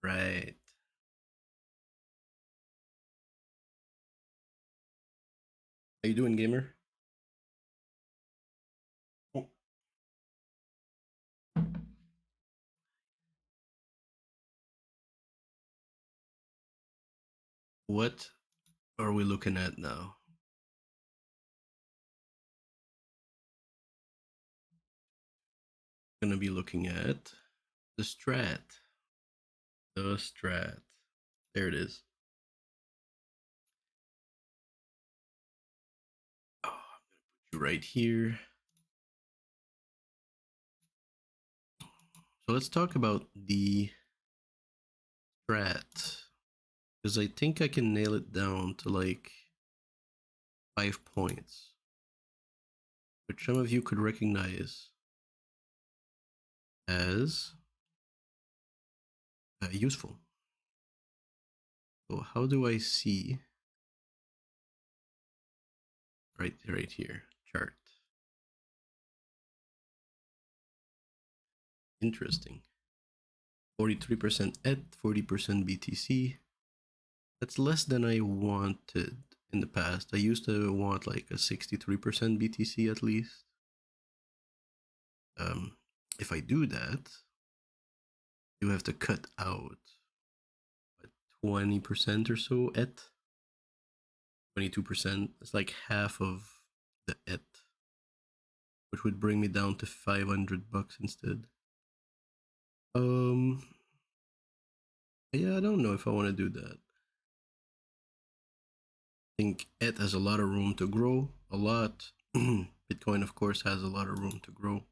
Right. How you doing, gamer? Oh, what are we looking at now? Gonna be looking at the strat. The strat. There it is. Oh, right here. So let's talk about the strat. Because I think I can nail it down to like 5 points, which some of you could recognize as useful. So how do I see right here chart? Interesting. 43% ETH, 40% BTC. That's less than I wanted in the past. I used to want like a 63% BTC at least. If I do that, you have to cut out 20% or so ETH. 22%. It's like half of the ETH, which would bring me down to 500 bucks instead. Um, yeah, I don't know if I want to do that. I think ETH has a lot of room to grow, a lot. Bitcoin, of course, has a lot of room to grow.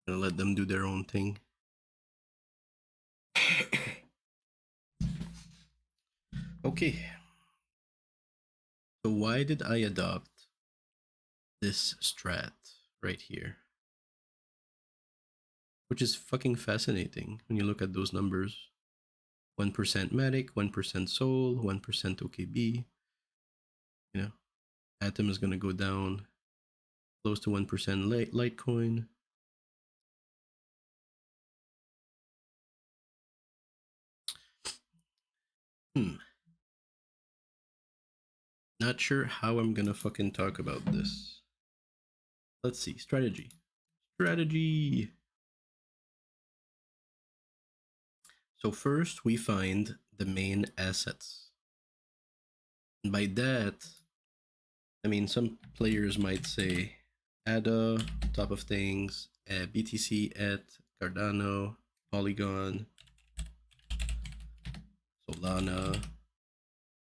Gonna let them do their own thing. Okay, so why did I adopt this strat right here? Which is fucking fascinating when you look at those numbers. 1% Matic, 1% Sol, 1% OKB. You know, Atom is gonna go down close to 1% Litecoin. Not sure how I'm gonna fucking talk about this. Let's see. Strategy. Strategy. So first we find the main assets. And by that, I mean some players might say ADA, top of things, BTC at Cardano, Polygon, Solana.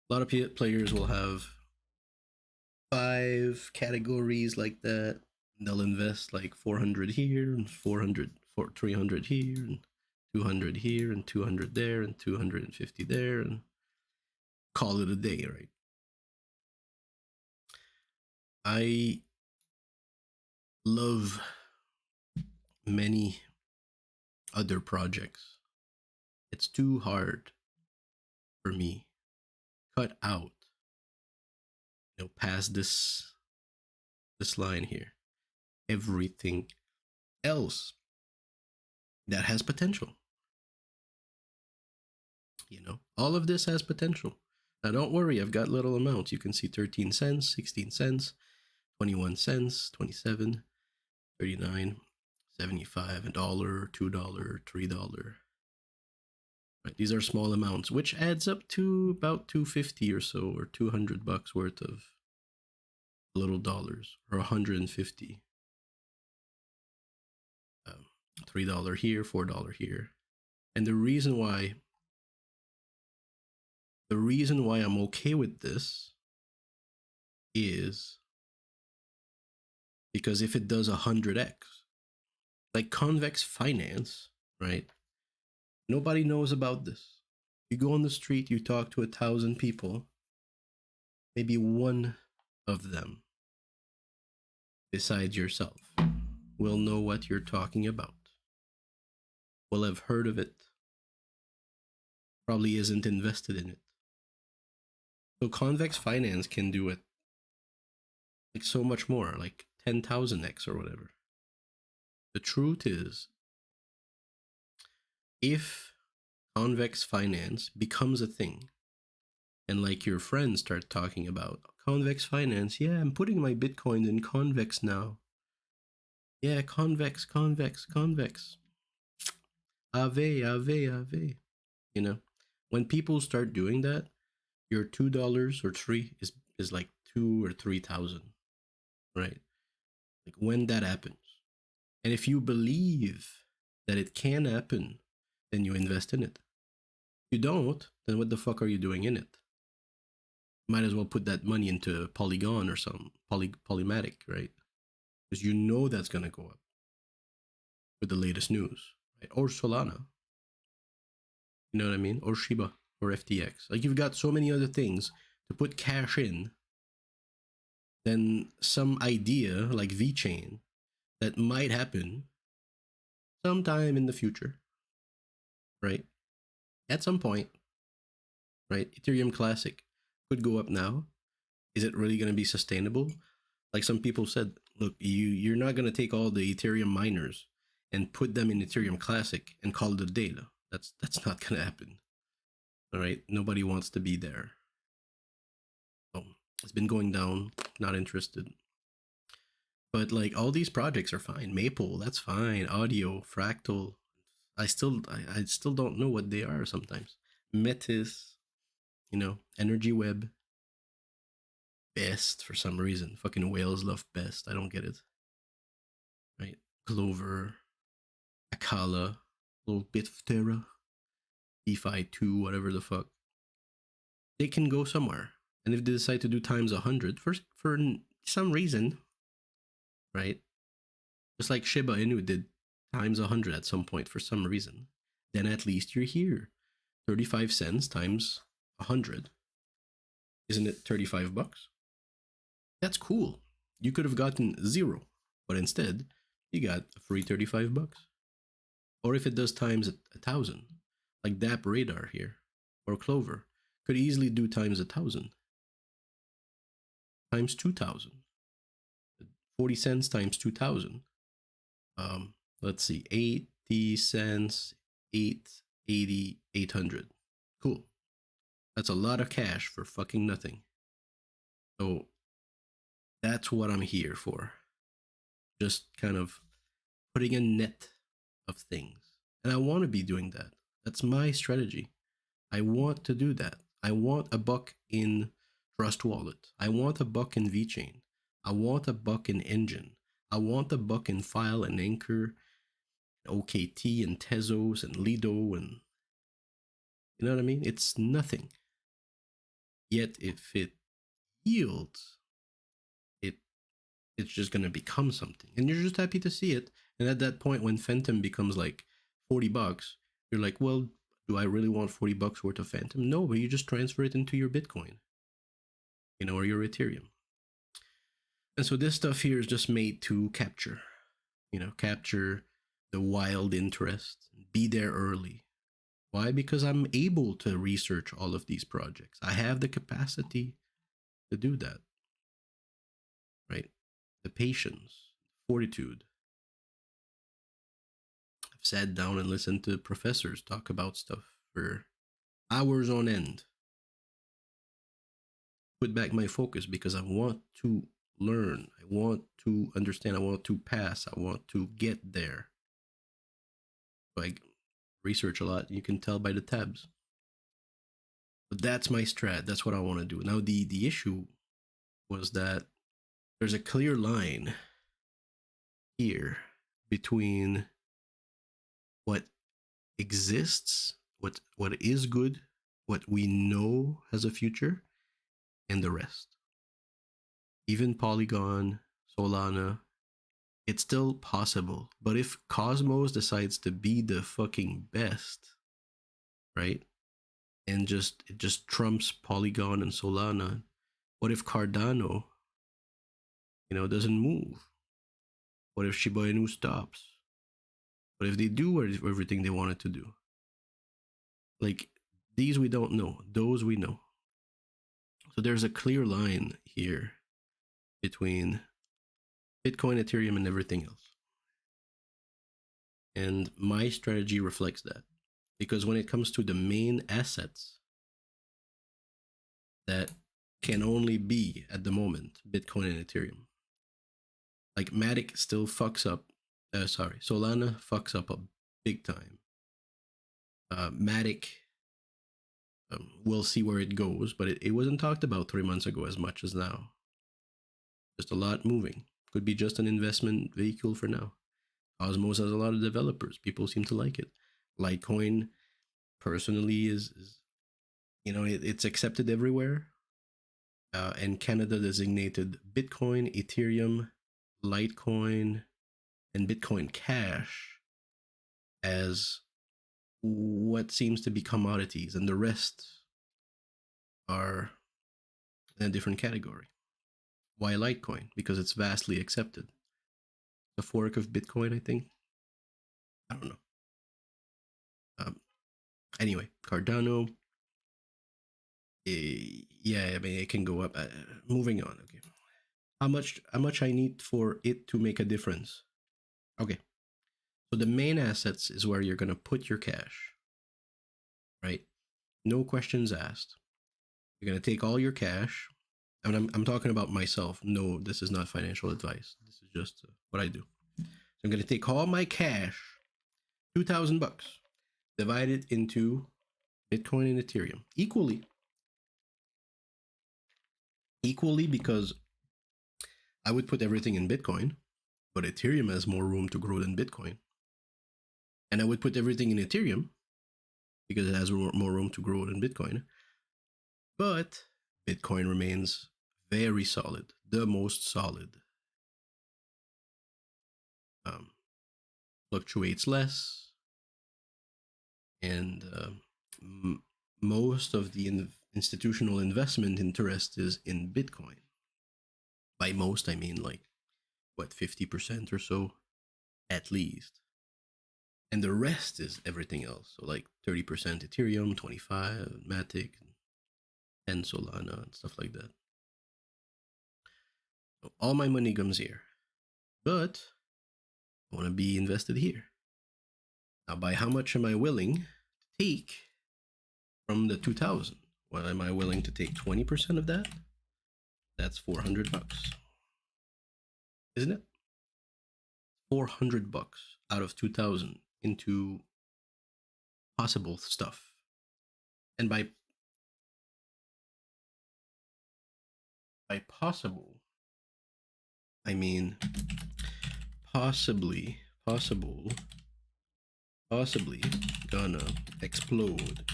A lot of players will have 5 categories like that. They'll invest like 400 here and 400, 300 here and 200 here and 200 there and 250 there and call it a day, right? I love many other projects. It's too hard for me. Cut out, past this line here. Everything else that has potential. All of this has potential. Now, don't worry, I've got little amounts. You can see 13 cents, 16 cents, 21 cents, 27, 39, 75, $1, $2, $3. Right, these are small amounts, which adds up to about 250 or so, or 200 bucks worth of little dollars, or 150. $3 here, $4 here. And the reason why I'm okay with this is because if it does 100x, like convex finance, right? Nobody knows about this. You go on the street, you talk to 1,000 people, maybe one of them, besides yourself, will know what you're talking about, will have heard of it, probably isn't invested in it. So convex finance can do it like so much more, like 10,000x or whatever. The truth is, if convex finance becomes a thing, and like your friends start talking about convex finance, yeah, I'm putting my bitcoins in convex now. Yeah, convex, convex, convex. Ave, ave, ave. You know, when people start doing that, your $2 or three is like 2 or 3 thousand, right? Like when that happens, and if you believe that it can happen, then you invest in it. If you don't, then what the fuck are you doing in it? Might as well put that money into Polygon or some Polymatic, right? Because you know that's gonna go up with the latest news, right? Or Solana, you know what I mean? Or Shiba or FTX. Like you've got so many other things to put cash in than some idea like VeChain that might happen sometime in the future, right? At some point, right? Ethereum Classic could go up now. Is it really going to be sustainable? Like some people said, look, you're not going to take all the Ethereum miners and put them in Ethereum Classic and call it a data. That's not going to happen. All right, nobody wants to be there. So it's been going down. Not interested. But like all these projects are fine. Maple, that's fine. Audio, Fractal. I still don't know what they are sometimes. Metis, Energy Web, Best for some reason. Fucking whales love Best. I don't get it. Right? Clover, Akala, little bit of Terra, DeFi 2, whatever the fuck. They can go somewhere. And if they decide to do times 100 for some reason, right? Just like Shiba Inu did times 100 at some point for some reason, then at least you're here. 35 cents times 100. Isn't it 35 bucks? That's cool. You could have gotten zero, but instead, you got a free 35 bucks. Or if it does times 1,000, like DAP Radar here, or Clover, could easily do times 1,000, times 2,000. 40 cents times 2,000. Let's see, 80 cents, 880, 800. Cool. That's a lot of cash for fucking nothing. So that's what I'm here for. Just kind of putting a net of things. And I want to be doing that. That's my strategy. I want to do that. I want a buck in Trust Wallet. I want a buck in VeChain. I want a buck in Engine. I want a buck in File and Anchor, OKT and Tezos and Lido, and you know what I mean? It's nothing. Yet if it yields, it it's just gonna become something. And you're just happy to see it. And at that point when Phantom becomes like 40 bucks, you're like, well, do I really want 40 bucks worth of Phantom? No, but you just transfer it into your Bitcoin, or your Ethereum. And so this stuff here is just made to capture the wild interest, be there early. Why? Because I'm able to research all of these projects. I have the capacity to do that, right? The patience, fortitude. I've sat down and listened to professors talk about stuff for hours on end. Put back my focus because I want to learn. I want to understand. I want to pass. I want to get there. So I research a lot. You can tell by the tabs. But that's my strat. That's what I want to do. Now the issue was that there's a clear line here between what exists, what is good, what we know has a future, and the rest. Even Polygon, Solana, it's still possible. But if Cosmos decides to be the fucking best, right? And it just trumps Polygon and Solana, what if Cardano, doesn't move? What if Shiba Inu stops? What if they do everything they wanted to do? Like, these we don't know. Those we know. So there's a clear line here between Bitcoin, Ethereum, and everything else. And my strategy reflects that. Because when it comes to the main assets that can only be at the moment Bitcoin and Ethereum, like Matic still fucks up. Solana fucks up a big time. Matic, we'll see where it goes, but it wasn't talked about 3 months ago as much as now. Just a lot moving. Could be just an investment vehicle for now. Cosmos has a lot of developers. People seem to like it. Litecoin, personally, is it's accepted everywhere. And Canada designated Bitcoin, Ethereum, Litecoin, and Bitcoin Cash as what seems to be commodities, and the rest are in a different category. Why Litecoin? Because it's vastly accepted. The fork of Bitcoin, I think. I don't know. Anyway, Cardano. Yeah, I mean it can go up. Moving on. Okay. How much I need for it to make a difference? Okay. So the main assets is where you're gonna put your cash, right? No questions asked. You're gonna take all your cash. I mean, I'm talking about myself. No, this is not financial advice. This is just what I do. So I'm gonna take all my cash, $2,000, divide it into Bitcoin and Ethereum equally because I would put everything in Bitcoin, but Ethereum has more room to grow than Bitcoin. And I would put everything in Ethereum because it has more room to grow than Bitcoin. But Bitcoin remains very solid, the most solid. Fluctuates less, and most of the institutional investment interest is in Bitcoin. By most, I mean like, what, 50% or so, at least. And the rest is everything else. So like 30% Ethereum, 25 Matic, and Solana, and stuff like that. So all my money comes here. But I want to be invested here. Now, by how much am I willing to take from the 2000? Well, am I willing to take 20% of that? That's $400, isn't it? $400 out of 2000 into possible stuff. And by possible, I mean possibly gonna explode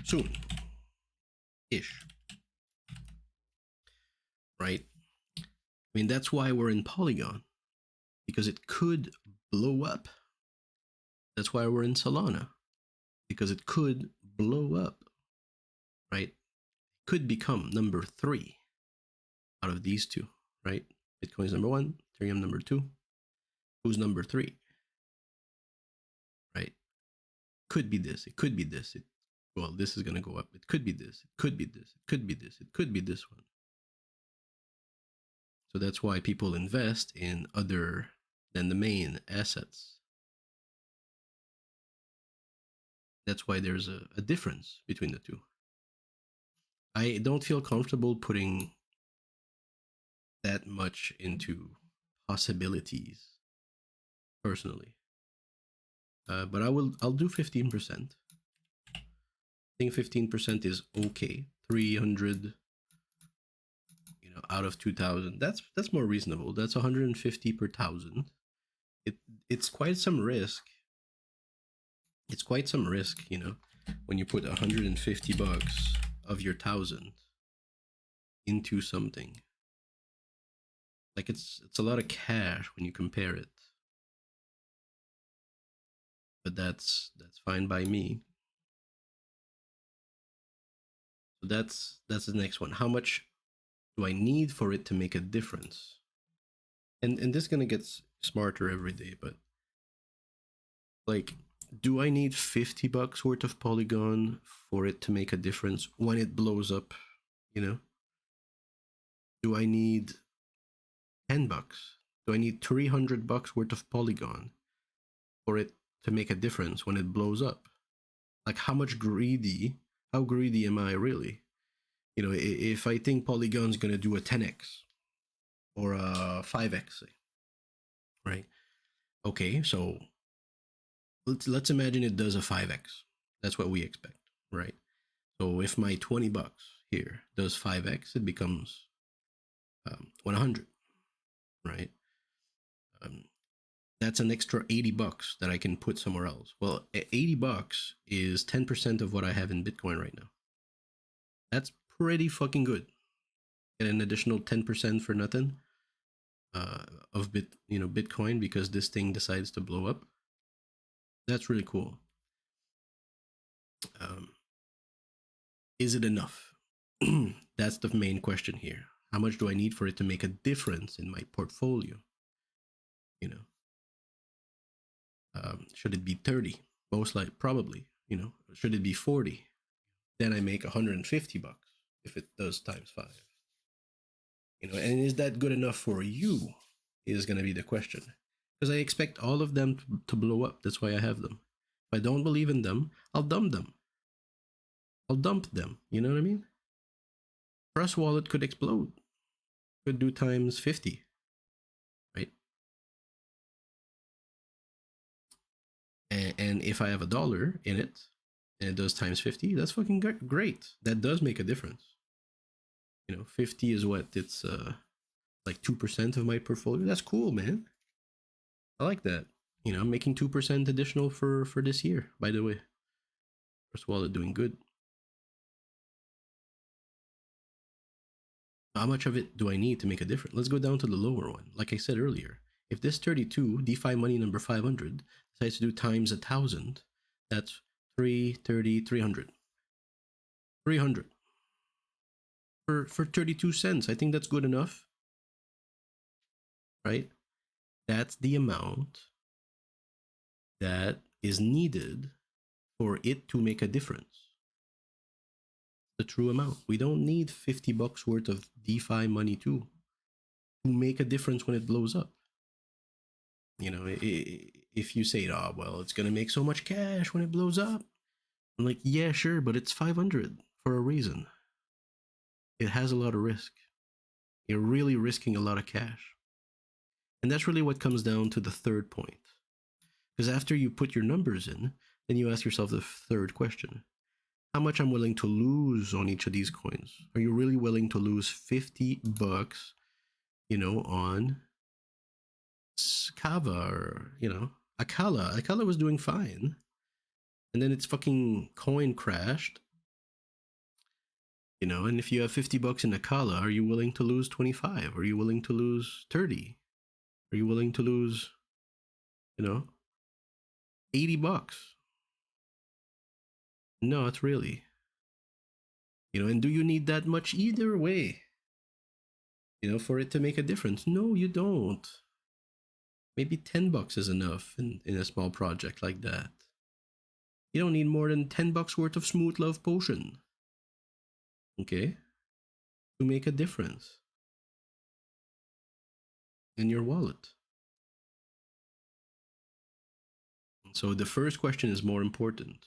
soon ish, right? I mean, that's why we're in Polygon, because it could blow up. That's why we're in Solana, because it could blow up, right? Could become number 3 out of these two, right? Bitcoin's number 1, Ethereum number 2. Who's number 3? Right? Could be this. It could be this. Well, this is gonna go up. It could be this. It could be this. It could be this. It could be this one. So that's why people invest in other than the main assets. That's why there's a difference between the two. I don't feel comfortable putting that much into possibilities personally. But I'll do 15%. I think 15% is okay. 300, out of 2000. That's more reasonable. That's 150 per thousand. It's quite some risk. It's quite some risk, when you put 150 bucks of your 1,000 into something. Like it's a lot of cash when you compare it. But that's fine by me. So that's the next one. How much do I need for it to make a difference? And this gonna get smarter every day, but like, do I need 50 bucks worth of Polygon for it to make a difference when it blows up? Do I need 10 bucks? Do I need 300 bucks worth of Polygon for it to make a difference when it blows up? Like how greedy am I really? You know, if I think Polygon's going to do a 10x or a 5x, right? Okay, so let's imagine it does a 5x. That's what we expect, right? So if my 20 bucks here does 5x, it becomes 100, right? Um, that's an extra 80 bucks that I can put somewhere else. Well, 80 bucks is 10% of what I have in Bitcoin right now. That's pretty fucking good. Get an additional 10% for nothing of Bitcoin because this thing decides to blow up. That's really cool. Um, is it enough? That's the main question here. How much do I need for it to make a difference in my portfolio? You know, should it be 30? Most likely, probably. You know, should it be 40? Then I make 150 bucks if it does times 5. You know, and is that good enough for you? Is going to be the question. Because I expect all of them to blow up. That's why I have them. If I don't believe in them, I'll dump them. I'll dump them. You know what I mean? Trust wallet could explode. Could do times 50, right? And if I have $1 in it and it does times 50, that's fucking great. That does make a difference. You know, 50 is what? It's like 2% of my portfolio. That's cool, man. I like that. You know, I'm making 2% additional for this year, by the way. Trust wallet doing good. How much of it do I need to make a difference? Let's go down to the lower one. Like I said earlier, if this 32 DeFi money number 500 decides to do times 1,000, that's 330, 300. 300 for 32 cents. I think that's good enough, right? That's the amount that is needed for it to make a difference. The true amount. We don't need 50 bucks worth of DeFi money to make a difference when it blows up. You know, if you say, oh, well, it's going to make so much cash when it blows up. I'm like, yeah, sure, but it's 500 for a reason. It has a lot of risk. You're really risking a lot of cash. And that's really what comes down to the third point. Because after you put your numbers in, then you ask yourself the third question. How much I'm willing to lose on each of these coins? Are you really willing to lose 50 bucks, you know, on Kava or, you know, Akala? Akala was doing fine. And then its fucking coin crashed. You know, and if you have 50 bucks in Akala, are you willing to lose 25? Are you willing to lose 30? Are you willing to lose, you know, 80 bucks? Not really. You know, and do you need that much either way? You know, for it to make a difference? No, you don't. Maybe 10 bucks is enough in a small project like that. You don't need more than 10 bucks worth of Smooth Love Potion. Okay? To make a difference in your wallet. So the first question is more important.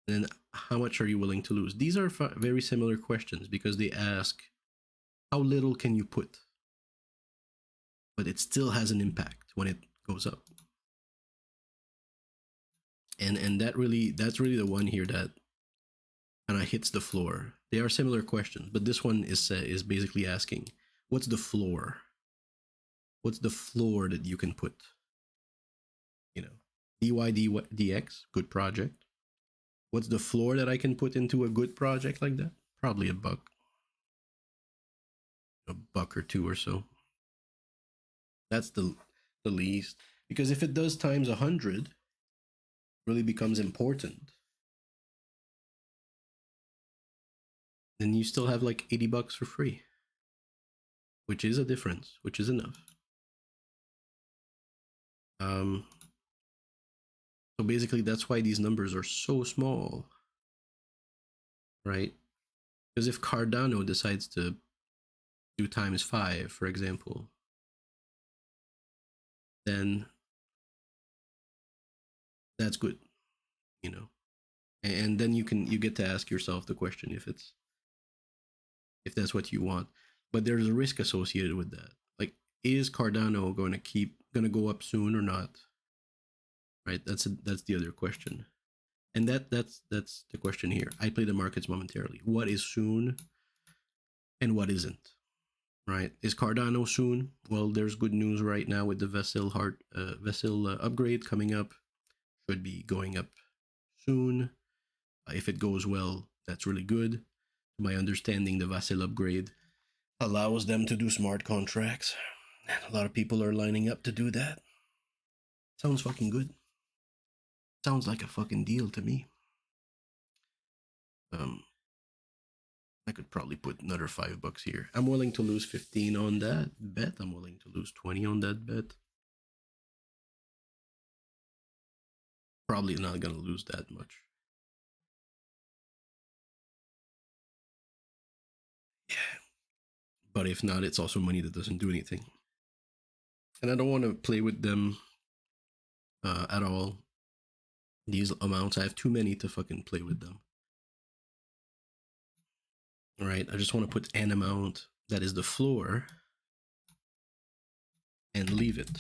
And then how much are you willing to lose? These are very similar questions because they ask, how little can you put? But it still has an impact when it goes up. And that's really the one here that kind of hits the floor. They are similar questions, but this one is basically asking, what's the floor? What's the floor that you can put? You know, DYDX, good project. What's the floor that I can put into a good project like that? Probably a buck or two or so. That's the least. Because if it does times 100, really becomes important, then you still have like 80 bucks for free, which is a difference, which is enough. So basically, that's why these numbers are so small, right? Because if Cardano decides to do times 5, for example, then that's good, you know. And then you get to ask yourself the question if that's what you want. But there's a risk associated with that. Like, is Cardano going to go up soon or not? Right. That's the other question. And that's the question here. I play the markets momentarily. What is soon and what isn't? Right? Is Cardano soon? Well, there's good news right now with the vessel upgrade coming up. Should be going up soon. If it goes well, that's really good. To my understanding, the vessel upgrade allows them to do smart contracts. And a lot of people are lining up to do that. Sounds fucking good. Sounds like a fucking deal to me. I could probably put another $5 here. I'm willing to lose 15 on that bet. I'm willing to lose 20 on that bet. Probably not gonna lose that much. Yeah. But if not, it's also money that doesn't do anything. And I don't want to play with them at all. These amounts, I have too many to fucking play with them. All right, I just want to put an amount that is the floor and leave it.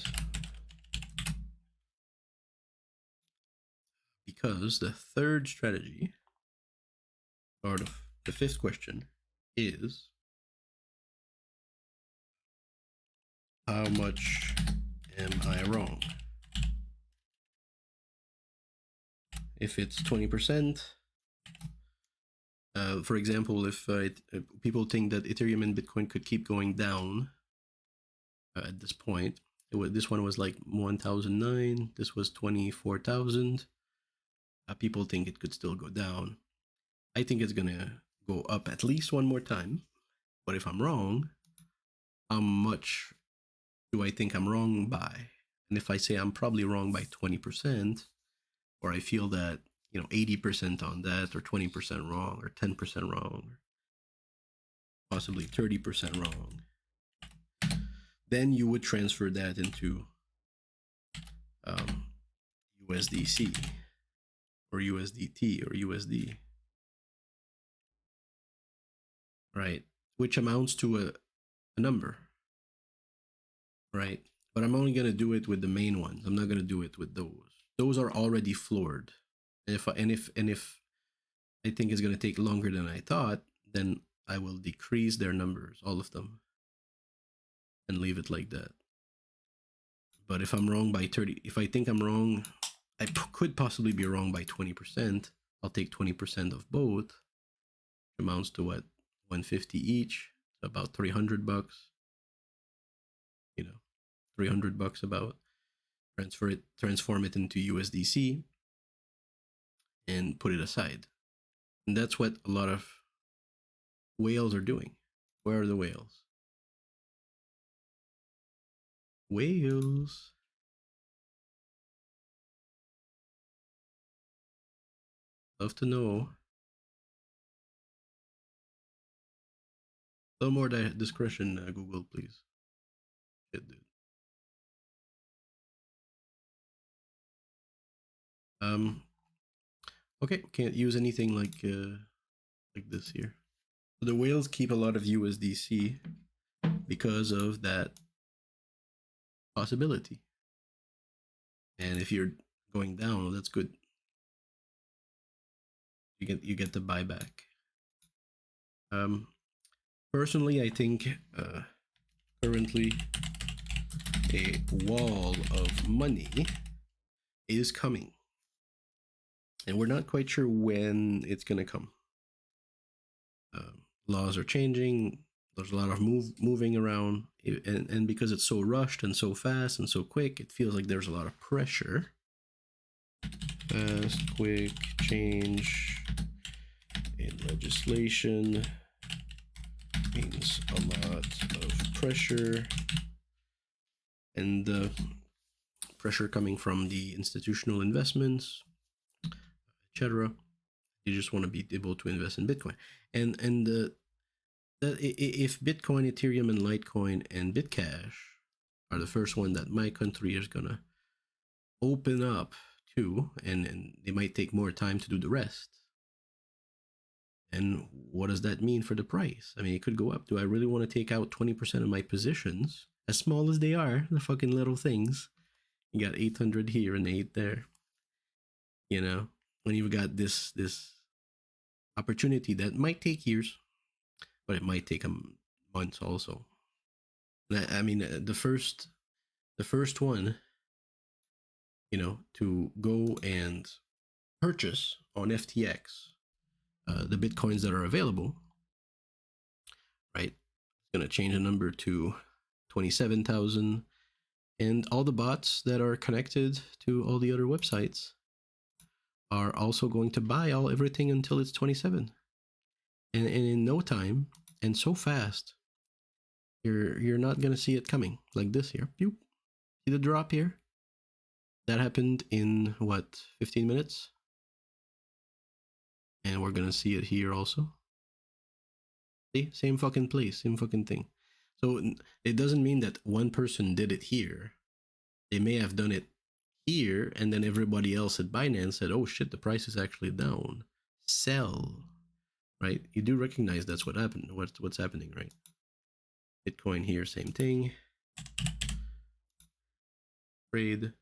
Because the third strategy, or the fifth question, is how much am I wrong? If it's 20%, for example, if people think that Ethereum and Bitcoin could keep going down at this point, this one was like 1,009, this was 24,000. People think it could still go down. I think it's gonna go up at least one more time. But if I'm wrong, how much do I think I'm wrong by? And if I say I'm probably wrong by 20%, or I feel that 80% on that, or 20% wrong, or 10% wrong, or possibly 30% wrong, then you would transfer that into USDC or USDT or USD, right? Which amounts to a number, right? But I'm only gonna do it with the main ones. I'm not gonna do it with those. Those are already floored. And if I think it's gonna take longer than I thought, then I will decrease their numbers, all of them, and leave it like that. But if I'm wrong by 30, if I think I'm wrong, I could possibly be wrong by 20%. I'll take 20% of both, which amounts to what, 150 each, so about $300. $300 about. Transform it into USDC, and put it aside. And that's what a lot of whales are doing. Where are the whales? Whales. Love to know. A little more discretion, Google, please. Shit, dude. Okay, can't use anything like this here. So the whales keep a lot of USDC because of that possibility. And if you're going down, well, that's good. You get the buyback. Personally, I think currently a wall of money is coming, and we're not quite sure when it's gonna come. Laws are changing. There's a lot of moving around, and because it's so rushed and so fast and so quick, it feels like there's a lot of pressure. Fast, quick change in legislation means a lot of pressure, and pressure coming from the institutional investments, etc. You just want to be able to invest in Bitcoin, and if Bitcoin, Ethereum, and Litecoin and Bitcash are the first one that my country is gonna open up too, and they might take more time to do the rest. And what does that mean for the price? I mean, it could go up. Do I really want to take out 20% of my positions, as small as they are, the fucking little things? You got 800 here and 8 there. You know, when you've got this opportunity that might take years, but it might take months also. I mean, the first one, you know, to go and purchase on FTX the bitcoins that are available, right? It's gonna change the number to 27,000, and all the bots that are connected to all the other websites are also going to buy everything until it's 27, and in no time and so fast, you're not gonna see it coming like this here. Pew. See the drop here? That happened in what, 15 minutes? And we're gonna see it here also. See, same fucking place, same fucking thing. So it doesn't mean that one person did it here. They may have done it here, and then everybody else at Binance said, "Oh shit, the price is actually down. Sell." Right? You do recognize that's what happened. What's happening, right? Bitcoin here, same thing. Trade.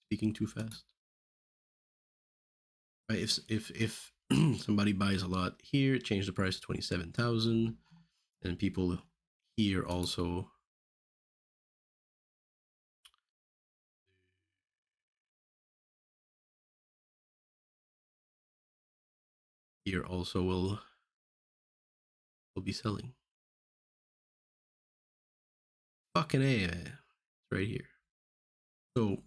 Speaking too fast. Right? If somebody buys a lot here, change the price to 27,000, and people here also will be selling. Fucking A, it's right here. So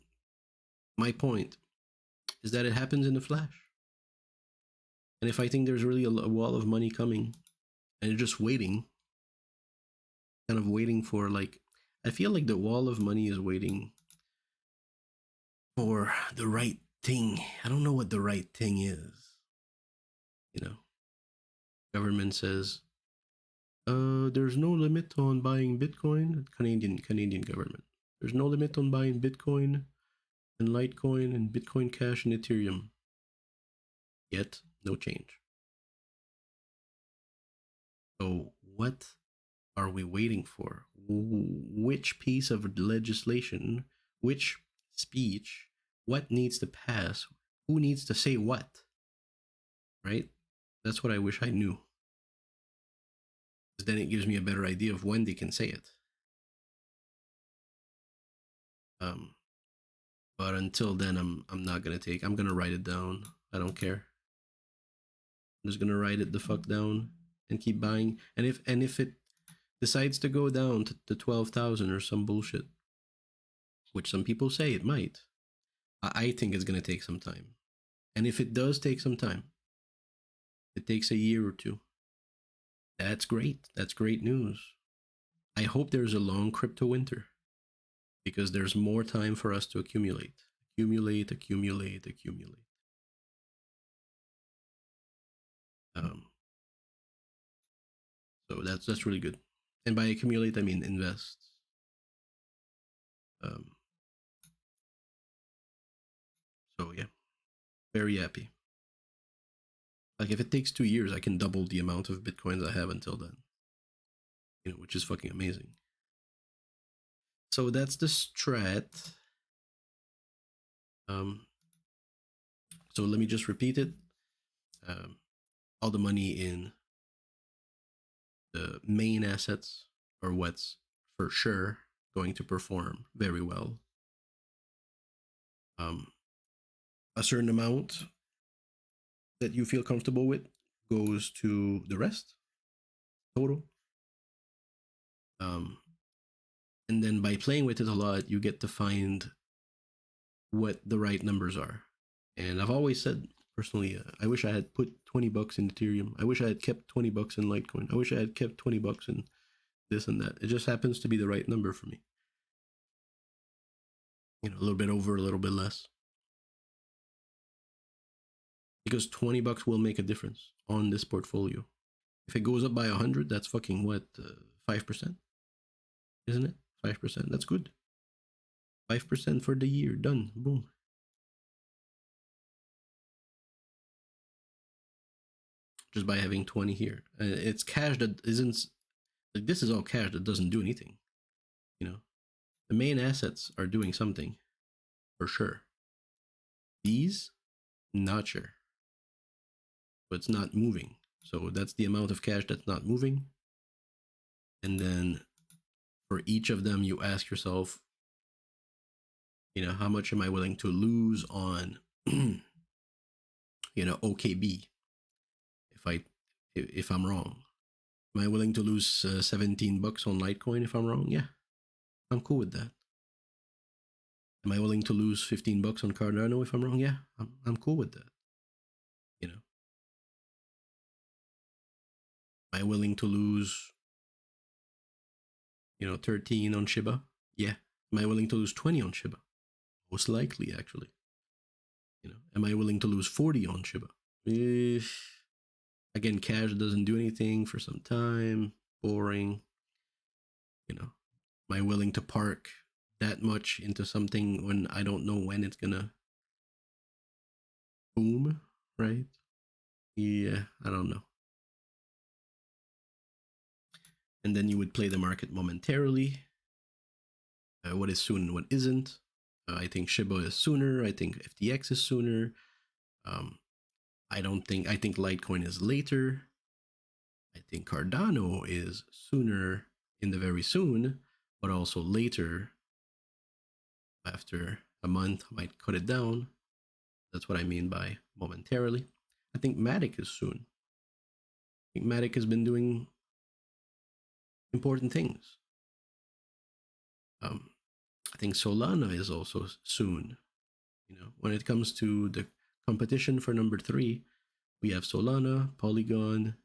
my point is that it happens in a flash. And if I think there's really a wall of money coming, and you're just waiting, kind of waiting for, like, I feel like the wall of money is waiting for the right thing. I don't know what the right thing is. You know, government says, there's no limit on buying Bitcoin. Canadian government. There's no limit on buying Bitcoin and Litecoin and Bitcoin Cash and Ethereum. Yet, no change. So what are we waiting for? Which piece of legislation, which speech, what needs to pass? Who needs to say what? Right? That's what I wish I knew. Because then it gives me a better idea of when they can say it. But until then, I'm not gonna take. I'm gonna write it down. I don't care. I'm just gonna write it the fuck down and keep buying. And if it decides to go down to 12,000 or some bullshit, which some people say it might, I think it's gonna take some time. And if it does take some time, it takes a year or two. That's great. That's great news. I hope there's a long crypto winter, because there's more time for us to accumulate. So that's really good. And by accumulate, I mean invest. Um, so yeah, very happy. Like, if it takes 2 years, I can double the amount of bitcoins I have until then. You know, which is fucking amazing. So that's the strat. So let me just repeat it. All the money in the main assets are what's for sure going to perform very well. A certain amount that you feel comfortable with goes to the rest total. And then by playing with it a lot, you get to find what the right numbers are. And I've always said, personally, I wish I had put $20 in Ethereum. I wish I had kept $20 in Litecoin. I wish I had kept $20 in this and that. It just happens to be the right number for me. You know, a little bit over, a little bit less. Because $20 will make a difference on this portfolio. If it goes up by 100, that's fucking what, 5%? isn't it? 5%. That's good. 5% for the year. Done. Boom. Just by having 20 here. It's cash that isn't like this is all cash that doesn't do anything. You know, the main assets are doing something for sure. These, not sure, but it's not moving. So that's the amount of cash that's not moving. And then for each of them, you ask yourself, how much am I willing to lose on, OKB if I'm wrong? Am I willing to lose $17 on Litecoin if I'm wrong? Yeah, I'm cool with that. Am I willing to lose $15 on Cardano if I'm wrong? Yeah, I'm cool with that. Am I willing to lose 13 on Shiba? Yeah. Am I willing to lose 20 on Shiba? Most likely, actually. Am I willing to lose 40 on Shiba? Again, cash doesn't do anything for some time. Boring. Am I willing to park that much into something when I don't know when it's gonna boom, right? Yeah, I don't know. And then you would play the market momentarily. What is soon and what isn't. I think Shiba is sooner. I think FTX is sooner. I think Litecoin is later. I think Cardano is sooner in the very soon, but also later after a month, I might cut it down. That's what I mean by momentarily. I think Matic is soon. I think Matic has been doing important things. I think Solana is also soon. When it comes to the competition for number 3, we have Solana, Polygon,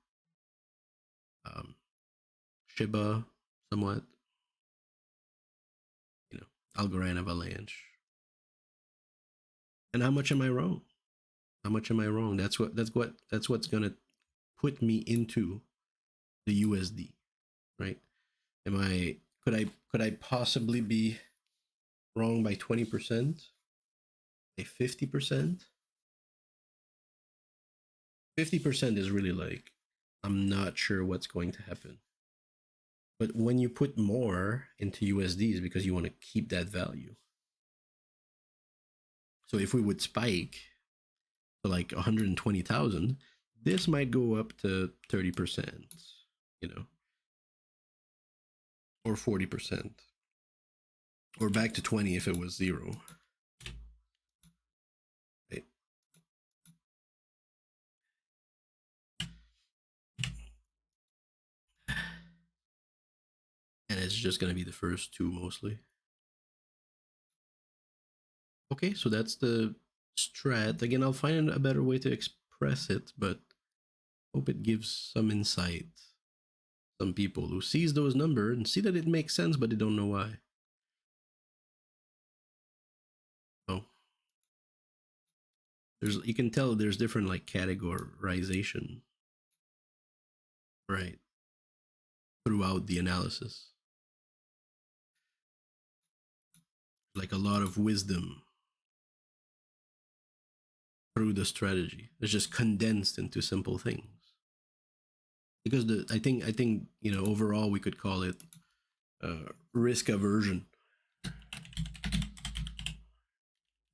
Shiba, somewhat, Algorand Avalanche. And how much am I wrong? How much am I wrong? That's what's gonna put me into the USD, right? Could I possibly be wrong by 20%? By 50%? 50% is really like, I'm not sure what's going to happen. But when you put more into USDs because you want to keep that value. So if we would spike to like 120,000, this might go up to 30%, or 40%, or back to 20 if it was 0. Right? And it's just going to be the first 2 mostly. Okay, so that's the strat. Again, I'll find a better way to express it, but hope it gives some insight. Some people who sees those numbers and see that it makes sense, but they don't know why. Oh, you can tell there's different like categorization, right, throughout the analysis. Like a lot of wisdom through the strategy. It's just condensed into simple things. Because I think overall we could call it risk aversion. How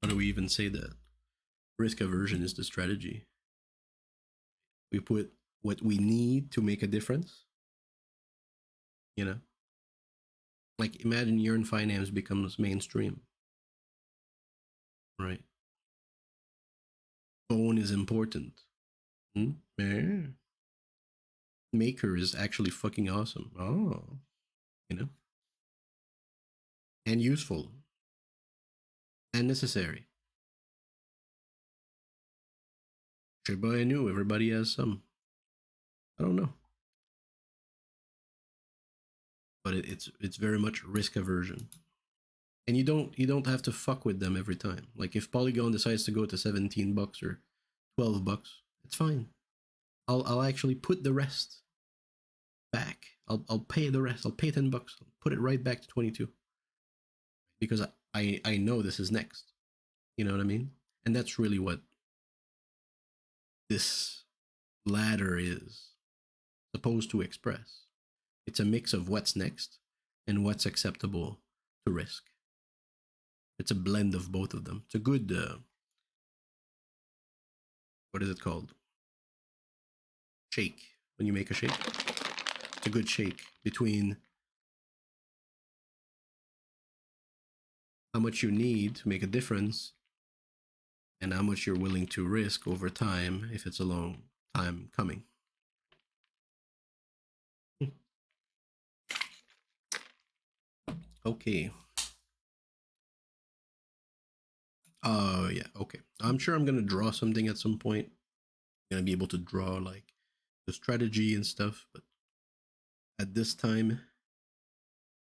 do we even say that? Risk aversion is the strategy. We put what we need to make a difference. Like imagine Yearn Finance becomes mainstream, right? Bone is important. Yeah. Maker is actually fucking awesome. Oh, and useful and necessary. Shiba Inu, everybody has some. I don't know, but it's very much risk aversion, and you don't have to fuck with them every time. Like if Polygon decides to go to $17 or $12, it's fine. I'll actually put the rest back I'll pay the rest. I'll pay $10. I'll put it right back to 22 because I know this is next. You know what I mean? And that's really what this ladder is supposed to express. It's a mix of what's next and what's acceptable to risk. It's a blend of both of them. It's a good what is it called? Shake. When you make a shake, it's a good shake between how much you need to make a difference and how much you're willing to risk over time if it's a long time coming. Okay. Yeah, okay. I'm sure I'm gonna draw something at some point. I'm gonna be able to draw like the strategy and stuff, but at this time,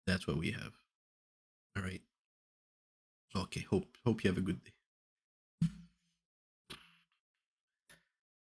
that's what we have. All right. Okay. Hope you have a good day.